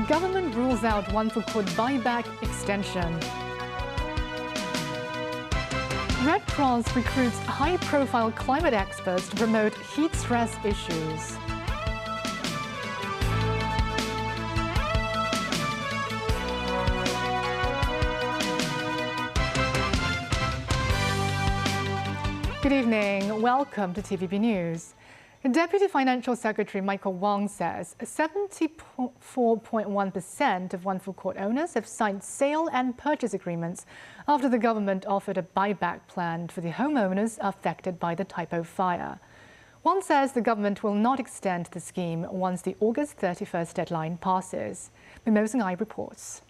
Government rules out one food court buyback extension. Red Cross recruits high-profile climate experts to promote heat stress issues. Good evening. Welcome to TVB News. Deputy Financial Secretary Michael Wong says 74.1% of one food court owners have signed sale and purchase agreements after the government offered a buyback plan for the homeowners affected by the Typo fire. Wong says the government will not extend the scheme once the August 31st deadline passes. Mimosang Ai reports.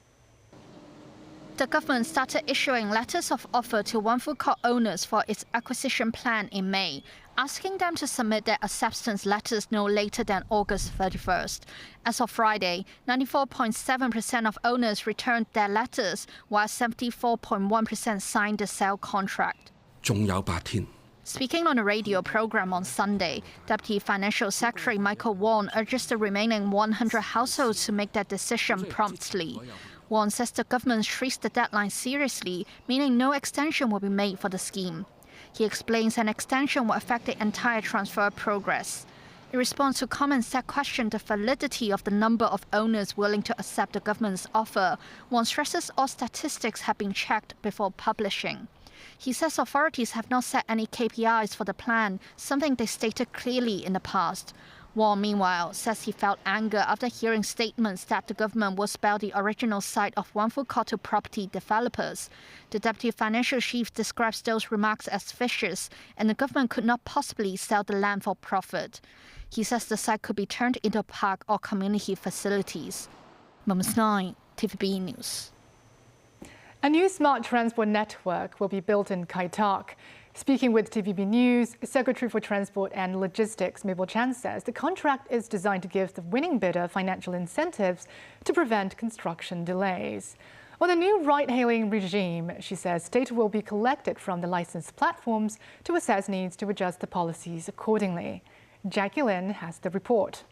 The government started issuing letters of offer to one food court owners for its acquisition plan in May, asking them to submit their acceptance letters no later than August 31st. As of Friday, 94.7% of owners returned their letters, while 74.1% signed the sale contract. 仲有8天. Speaking on a radio program on Sunday, Deputy Financial Secretary Michael Wong urges the remaining 100 households to make their decision promptly. Wong says the government treats the deadline seriously, meaning no extension will be made for the scheme. He explains an extension will affect the entire transfer progress. In response to comments that question the validity of the number of owners willing to accept the government's offer, Wong stresses all statistics have been checked before publishing. He says authorities have not set any KPIs for the plan, something they stated clearly in the past. Wong, meanwhile, says he felt anger after hearing statements that the government will spell the original site of one food court to property developers. The deputy financial chief describes those remarks as vicious, and the government could not possibly sell the land for profit. He says the site could be turned into a park or community facilities. Mums 9, TVB News. A new smart transport network will be built in Kai Tak. Speaking with TVB News, Secretary for Transport and Logistics Mabel Chan says the contract is designed to give the winning bidder financial incentives to prevent construction delays. On the new ride-hailing regime, she says data will be collected from the licensed platforms to assess needs to adjust the policies accordingly. Jackie Lin has the report.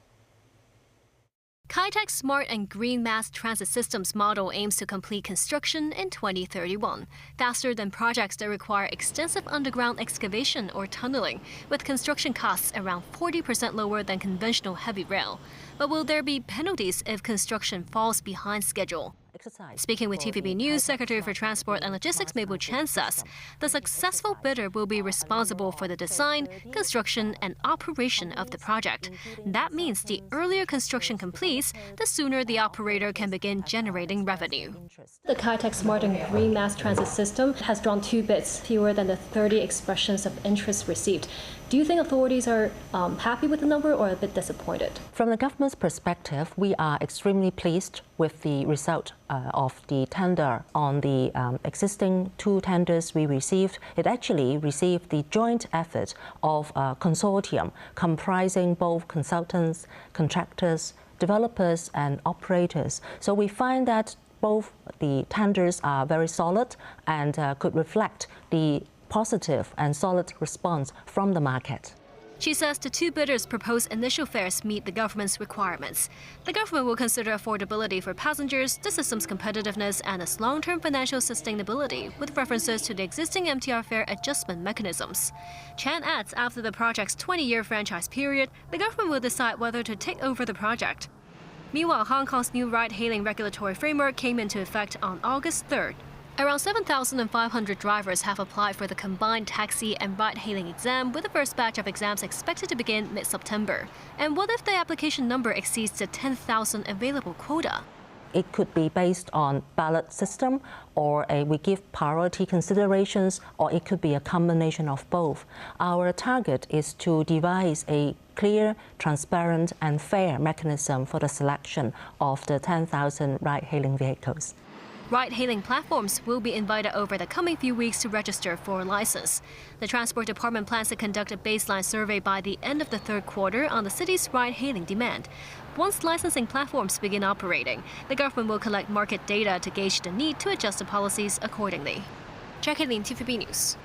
Kai Tak's smart and green mass transit systems model aims to complete construction in 2031, faster than projects that require extensive underground excavation or tunneling, with construction costs around 40% lower than conventional heavy rail. But will there be penalties if construction falls behind schedule? Speaking with TVB News, Secretary for Transport and Logistics Mabel Chan says the successful bidder will be responsible for the design, construction, and operation of the project. That means the earlier construction completes, the sooner the operator can begin generating revenue. The Kai Tak Smart and Green Mass Transit System has drawn 2 bids, fewer than the 30 expressions of interest received. Do you think authorities are happy with the number or a bit disappointed? From the government's perspective, we are extremely pleased with the result of the tender. On the existing 2 tenders we received, it actually received the joint effort of a consortium comprising both consultants, contractors, developers and operators. So we find that both the tenders are very solid and could reflect the positive and solid response from the market. She says the 2 bidders' proposed initial fares meet the government's requirements. The government will consider affordability for passengers, the system's competitiveness, and its long-term financial sustainability, with references to the existing MTR fare adjustment mechanisms. Chan adds after the project's 20-year franchise period, the government will decide whether to take over the project. Meanwhile, Hong Kong's new ride-hailing regulatory framework came into effect on August 3rd. Around 7,500 drivers have applied for the combined taxi and ride-hailing exam, with the first batch of exams expected to begin mid-September. And what if the application number exceeds the 10,000 available quota? It could be based on ballot system, or we give priority considerations, or it could be a combination of both. Our target is to devise a clear, transparent and fair mechanism for the selection of the 10,000 ride-hailing vehicles. Ride-hailing platforms will be invited over the coming few weeks to register for a license. The Transport Department plans to conduct a baseline survey by the end of the 3rd quarter on the city's ride-hailing demand. Once licensing platforms begin operating, the government will collect market data to gauge the need to adjust the policies accordingly. Jackie Lin, TVB News.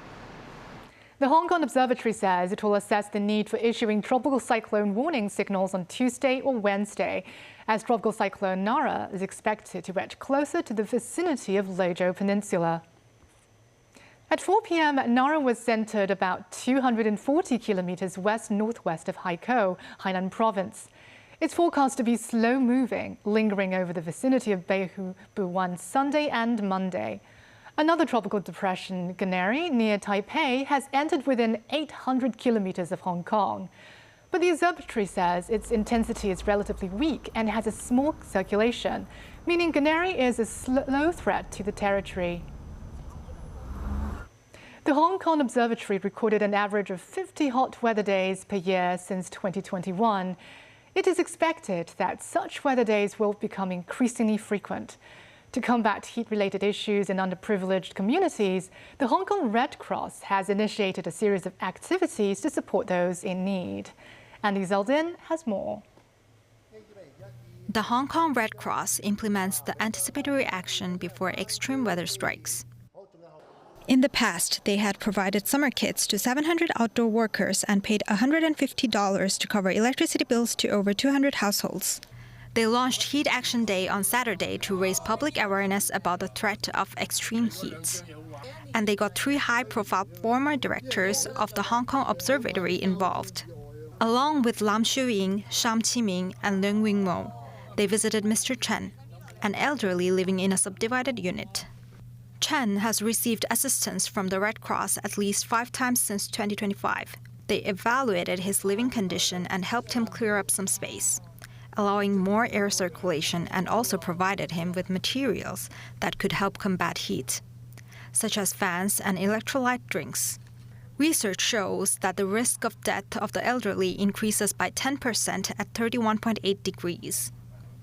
The Hong Kong Observatory says it will assess the need for issuing tropical cyclone warning signals on Tuesday or Wednesday, as tropical cyclone Nara is expected to edge closer to the vicinity of Leizhou Peninsula. At 4 p.m., Nara was centered about 240 kilometers west-northwest of Haikou, Hainan Province. It's forecast to be slow-moving, lingering over the vicinity of Beihu Buwan Sunday and Monday. Another tropical depression, Ganeri, near Taipei, has entered within 800 kilometers of Hong Kong. But the observatory says its intensity is relatively weak and has a small circulation, meaning Ganeri is a slow threat to the territory. The Hong Kong Observatory recorded an average of 50 hot weather days per year since 2021. It is expected that such weather days will become increasingly frequent. To combat heat-related issues in underprivileged communities, the Hong Kong Red Cross has initiated a series of activities to support those in need. Andy Zeldin has more. The Hong Kong Red Cross implements the anticipatory action before extreme weather strikes. In the past, they had provided summer kits to 700 outdoor workers and paid $150 to cover electricity bills to over 200 households. They launched Heat Action Day on Saturday to raise public awareness about the threat of extreme heat. And they got 3 high-profile former directors of the Hong Kong Observatory involved. Along with Lam Shu-ying, Sham Qiming, and Leung Wing-mo, they visited Mr. Chen, an elderly living in a subdivided unit. Chen has received assistance from the Red Cross at least 5 times since 2025. They evaluated his living condition and helped him clear up some space, allowing more air circulation, and also provided him with materials that could help combat heat, such as fans and electrolyte drinks. Research shows that the risk of death of the elderly increases by 10% at 31.8 degrees.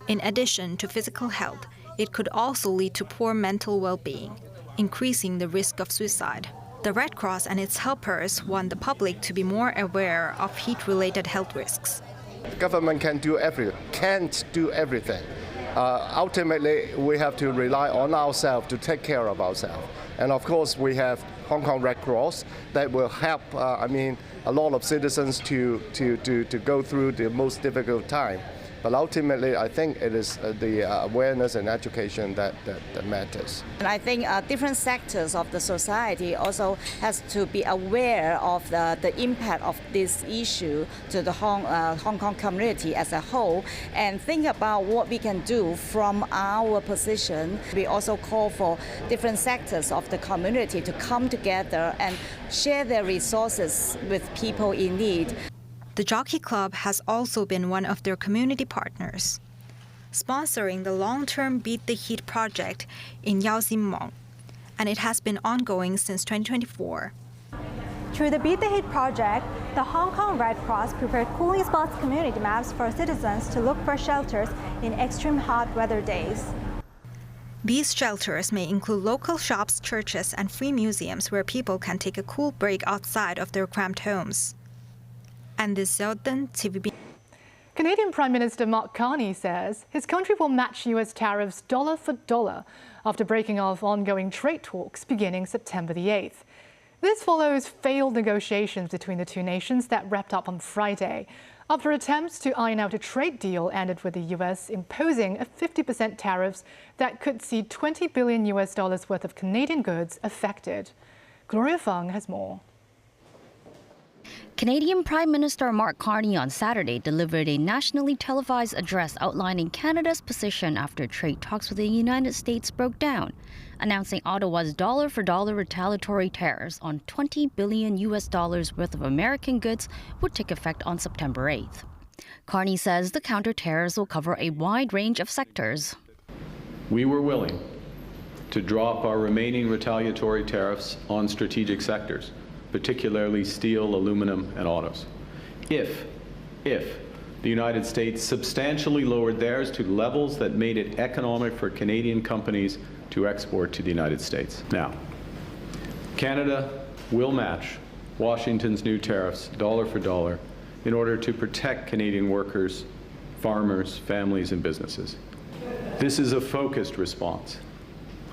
In addition to physical health, it could also lead to poor mental well-being, increasing the risk of suicide. The Red Cross and its helpers want the public to be more aware of heat-related health risks. The government can't do everything. Ultimately, we have to rely on ourselves to take care of ourselves. And of course, we have Hong Kong Red Cross that will help, a lot of citizens to go through the most difficult time. But ultimately, I think it is the awareness and education that matters. And I think different sectors of the society also has to be aware of the impact of this issue to the Hong Kong community as a whole, and think about what we can do from our position. We also call for different sectors of the community to come together and share their resources with people in need. The Jockey Club has also been one of their community partners, sponsoring the long-term Beat the Heat project in Yau Sin Mong, and it has been ongoing since 2024. Through the Beat the Heat project, the Hong Kong Red Cross prepared cooling spots community maps for citizens to look for shelters in extreme hot weather days. These shelters may include local shops, churches, and free museums where people can take a cool break outside of their cramped homes. And this Zeldin, TVB. Canadian Prime Minister Mark Carney says his country will match US tariffs dollar for dollar after breaking off ongoing trade talks beginning September the 8th. This follows failed negotiations between the two nations that wrapped up on Friday, after attempts to iron out a trade deal ended with the US imposing a 50% tariffs that could see $20 billion worth of Canadian goods affected. Gloria Fung has more. Canadian Prime Minister Mark Carney on Saturday delivered a nationally televised address outlining Canada's position after trade talks with the United States broke down, announcing Ottawa's dollar-for-dollar retaliatory tariffs on $20 billion worth of American goods would take effect on September 8th. Carney says the counter-tariffs will cover a wide range of sectors. We were willing to drop our remaining retaliatory tariffs on strategic sectors, particularly steel, aluminum, and autos, if the United States substantially lowered theirs to levels that made it economic for Canadian companies to export to the United States. Now, Canada will match Washington's new tariffs dollar for dollar in order to protect Canadian workers, farmers, families, and businesses. This is a focused response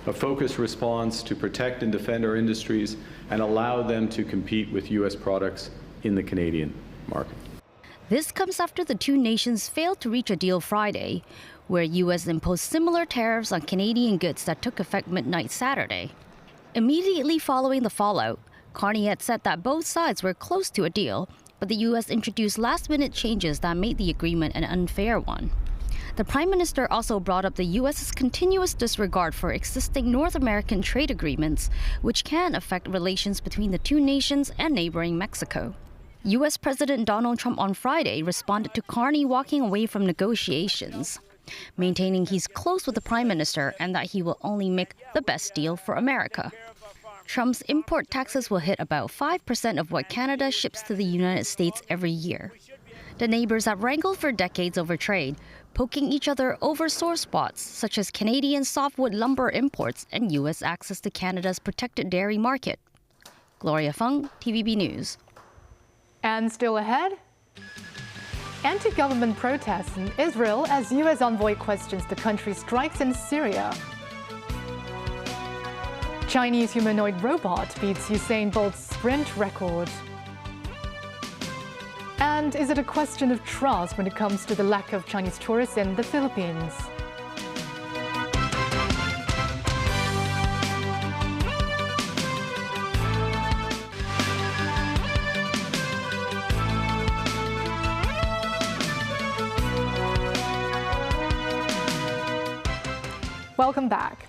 a focused response to protect and defend our industries and allow them to compete with U.S. products in the Canadian market. This comes after the two nations failed to reach a deal Friday, where U.S. imposed similar tariffs on Canadian goods that took effect midnight Saturday. Immediately following the fallout, Carney had said that both sides were close to a deal, but the U.S. introduced last-minute changes that made the agreement an unfair one. The Prime Minister also brought up the U.S.'s continuous disregard for existing North American trade agreements, which can affect relations between the two nations and neighboring Mexico. U.S. President Donald Trump on Friday responded to Carney walking away from negotiations, maintaining he's close with the Prime Minister and that he will only make the best deal for America. Trump's import taxes will hit about 5% of what Canada ships to the United States every year. The neighbors have wrangled for decades over trade, poking each other over sore spots such as Canadian softwood lumber imports and U.S. access to Canada's protected dairy market. Gloria Fung, TVB News. And still ahead, anti-government protests in Israel as U.S. envoy questions the country's strikes in Syria. Chinese humanoid robot beats Usain Bolt's sprint record. And is it a question of trust when it comes to the lack of Chinese tourists in the Philippines? Welcome back.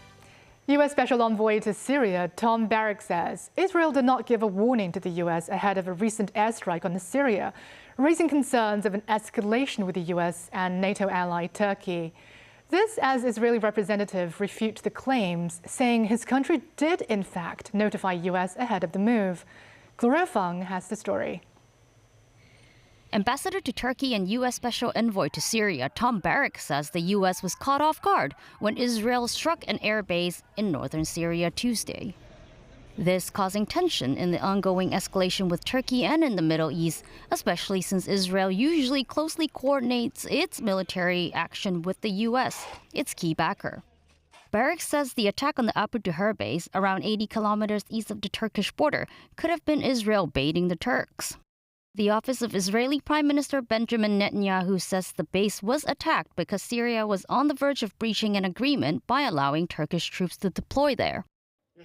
U.S. Special Envoy to Syria Tom Barrack says Israel did not give a warning to the U.S. ahead of a recent airstrike on Syria, raising concerns of an escalation with the U.S. and NATO ally Turkey. This as Israeli representative refutes the claims, saying his country did in fact notify U.S. ahead of the move. Gloria Fung has the story. Ambassador to Turkey and U.S. Special Envoy to Syria Tom Barrack says the U.S. was caught off guard when Israel struck an air base in northern Syria Tuesday. This causing tension in the ongoing escalation with Turkey and in the Middle East, especially since Israel usually closely coordinates its military action with the U.S., its key backer. Barrack says the attack on the Abu Duhur base, around 80 kilometers east of the Turkish border, could have been Israel baiting the Turks. The office of Israeli Prime Minister Benjamin Netanyahu says the base was attacked because Syria was on the verge of breaching an agreement by allowing Turkish troops to deploy there.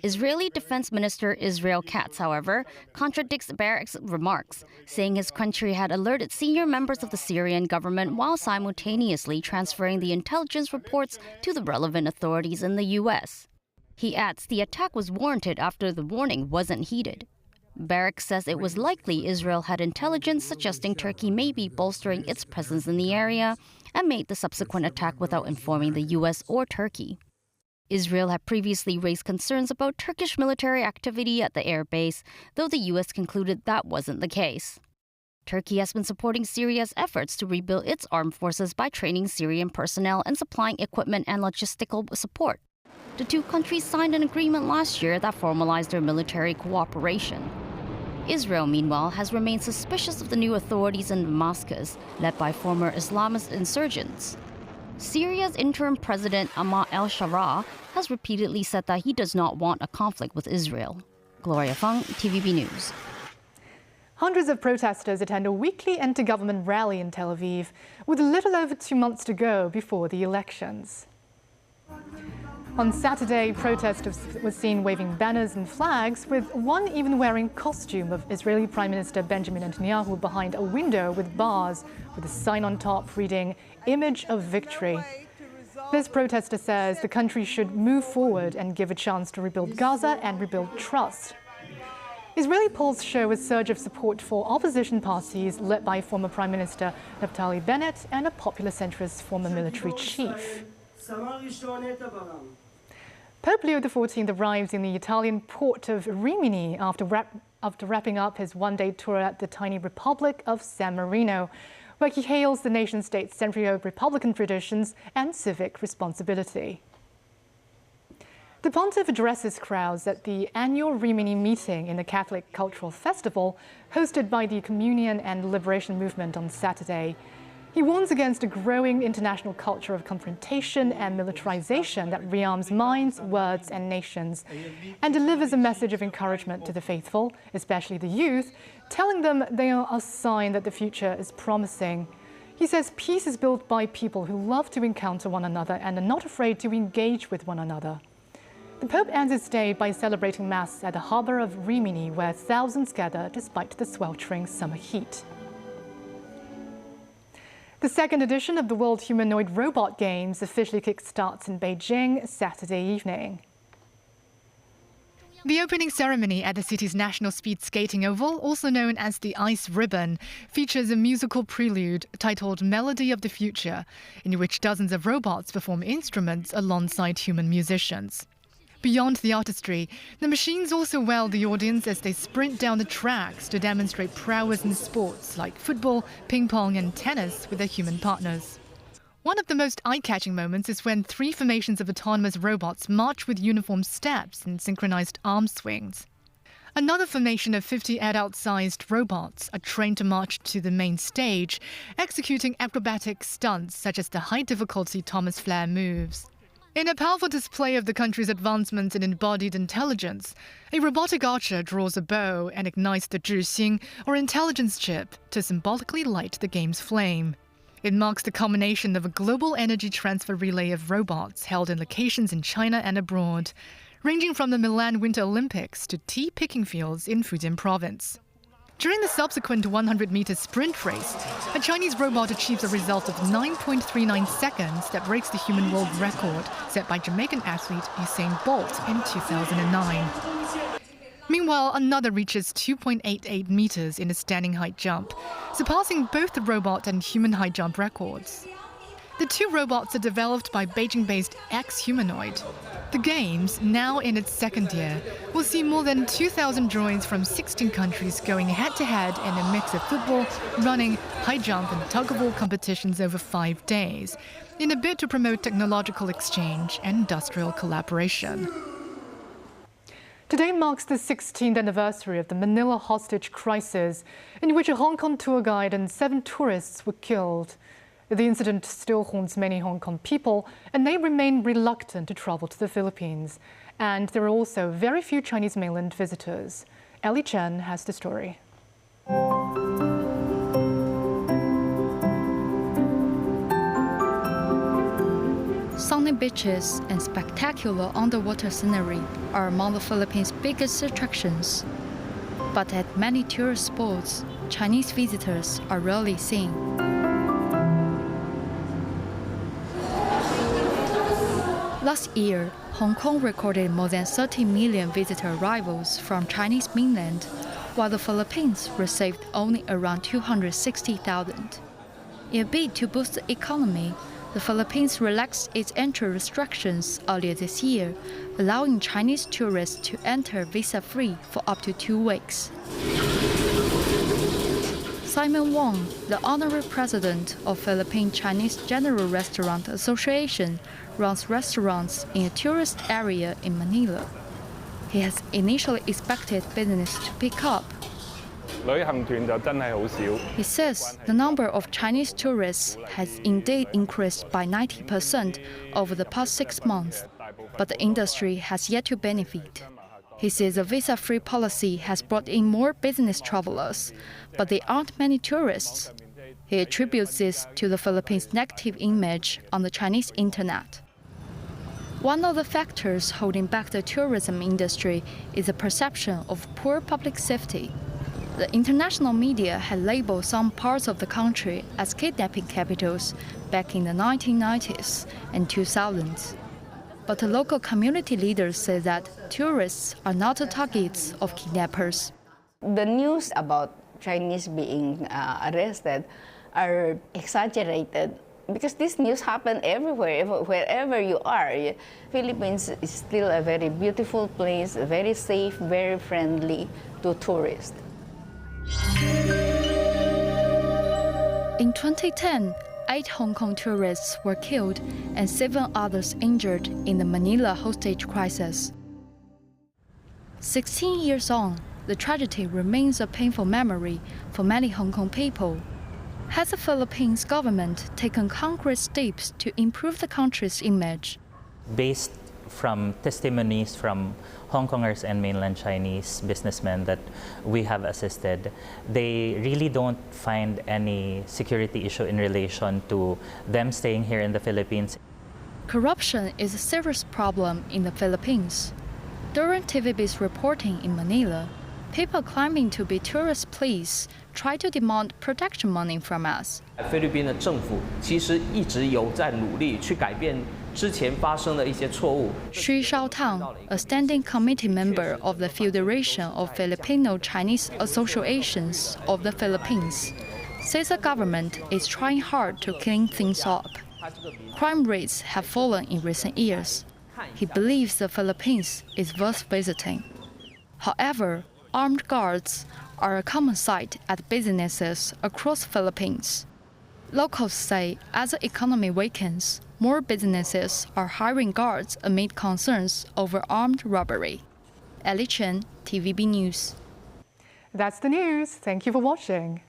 Israeli Defense Minister Israel Katz, however, contradicts Barrack's remarks, saying his country had alerted senior members of the Syrian government while simultaneously transferring the intelligence reports to the relevant authorities in the U.S. He adds the attack was warranted after the warning wasn't heeded. Barrack says it was likely Israel had intelligence suggesting Turkey may be bolstering its presence in the area and made the subsequent attack without informing the U.S. or Turkey. Israel had previously raised concerns about Turkish military activity at the air base, though the U.S. concluded that wasn't the case. Turkey has been supporting Syria's efforts to rebuild its armed forces by training Syrian personnel and supplying equipment and logistical support. The two countries signed an agreement last year that formalized their military cooperation. Israel, meanwhile, has remained suspicious of the new authorities in Damascus, led by former Islamist insurgents. Syria's interim president Ahmad al-Sharaa has repeatedly said that he does not want a conflict with Israel. Gloria Fung, TVB News. Hundreds of protesters attend a weekly anti-government rally in Tel Aviv, with a little over 2 months to go before the elections. On Saturday, protesters were seen waving banners and flags, with one even wearing costume of Israeli Prime Minister Benjamin Netanyahu behind a window with bars, with a sign on top reading, "Image of Victory." This protester says the country should move forward and give a chance to rebuild Gaza and rebuild trust. Israeli polls show a surge of support for opposition parties led by former Prime Minister Naftali Bennett and a popular centrist former military chief. Pope Leo XIV arrives in the Italian port of Rimini after wrapping up his one-day tour at the tiny Republic of San Marino, where he hails the nation-state's century of republican traditions and civic responsibility. The pontiff addresses crowds at the annual Rimini meeting in the Catholic Cultural Festival hosted by the Communion and Liberation Movement on Saturday. He He warns against a growing international culture of confrontation and militarization that rearms minds, words, and nations, and delivers a message of encouragement to the faithful, especially the youth, telling them they are a sign that the future is promising. He says peace is built by people who love to encounter one another and are not afraid to engage with one another. The Pope ends his day by celebrating Mass at the harbour of Rimini, where thousands gather despite the sweltering summer heat. The second edition of the World Humanoid Robot Games officially kickstarts in Beijing Saturday evening. The opening ceremony at the city's National Speed Skating Oval, also known as the Ice Ribbon, features a musical prelude titled Melody of the Future, in which dozens of robots perform instruments alongside human musicians. Beyond the artistry, the machines also wow the audience as they sprint down the tracks to demonstrate prowess in sports like football, ping pong and tennis with their human partners. One of the most eye-catching moments is when 3 formations of autonomous robots march with uniform steps and synchronized arm swings. Another formation of 50 adult-sized robots are trained to march to the main stage, executing acrobatic stunts such as the high-difficulty Thomas Flair moves. In a powerful display of the country's advancements in embodied intelligence, a robotic archer draws a bow and ignites the Zhixing, or intelligence chip, to symbolically light the game's flame. It marks the culmination of a global energy transfer relay of robots held in locations in China and abroad, ranging from the Milan Winter Olympics to tea picking fields in Fujian province. During the subsequent 100-meter sprint race, a Chinese robot achieves a result of 9.39 seconds that breaks the human world record set by Jamaican athlete Usain Bolt in 2009. Meanwhile, another reaches 2.88 meters in a standing height jump, surpassing both the robot and human high jump records. The 2 robots are developed by Beijing-based X-Humanoid. The Games, now in its 2nd year, will see more than 2,000 droids from 16 countries going head-to-head in a mix of football, running, high jump and tug-of-war competitions over 5 days, in a bid to promote technological exchange and industrial collaboration. Today marks the 16th anniversary of the Manila hostage crisis, in which a Hong Kong tour guide and 7 tourists were killed. The incident still haunts many Hong Kong people, and they remain reluctant to travel to the Philippines. And there are also very few Chinese mainland visitors. Ellie Chen has the story. Sunny beaches and spectacular underwater scenery are among the Philippines' biggest attractions. But at many tourist spots, Chinese visitors are rarely seen. Last year, Hong Kong recorded more than 30 million visitor arrivals from Chinese mainland, while the Philippines received only around 260,000. In a bid to boost the economy, the Philippines relaxed its entry restrictions earlier this year, allowing Chinese tourists to enter visa-free for up to 2 weeks. Simon Wong, the honorary president of Philippine Chinese General Restaurant Association, runs restaurants in a tourist area in Manila. He has initially expected business to pick up. He says the number of Chinese tourists has indeed increased by 90% over the past 6 months, but the industry has yet to benefit. He says the visa-free policy has brought in more business travelers, but there aren't many tourists. He attributes this to the Philippines' negative image on the Chinese internet. One of the factors holding back the tourism industry is the perception of poor public safety. The international media had labeled some parts of the country as kidnapping capitals back in the 1990s and 2000s. But the local community leaders say that tourists are not the targets of kidnappers. The news about Chinese being arrested are exaggerated because this news happens everywhere, wherever you are. Philippines is still a very beautiful place, very safe, very friendly to tourists. In 2010, 8 Hong Kong tourists were killed and 7 others injured in the Manila hostage crisis. 16 years on, the tragedy remains a painful memory for many Hong Kong people. Has the Philippines government taken concrete steps to improve the country's image? Based from testimonies from Hong Kongers and mainland Chinese businessmen that we have assisted, they really don't find any security issue in relation to them staying here in the Philippines. Corruption is a serious problem in the Philippines. During TVB's reporting in Manila, people claiming to be tourist police try to demand protection money from us. 菲律宾的政府其实一直有在努力去改变之前发生的一些错误。 Xu Shaotang, a standing committee member of the Federation of Filipino Chinese Associations of the Philippines, says the government is trying hard to clean things up. Crime rates have fallen in recent years. He believes the Philippines is worth visiting. However, armed guards are a common sight at businesses across the Philippines. Locals say as the economy weakens, more businesses are hiring guards amid concerns over armed robbery. Ellie Chen, TVB News. That's the news. Thank you for watching.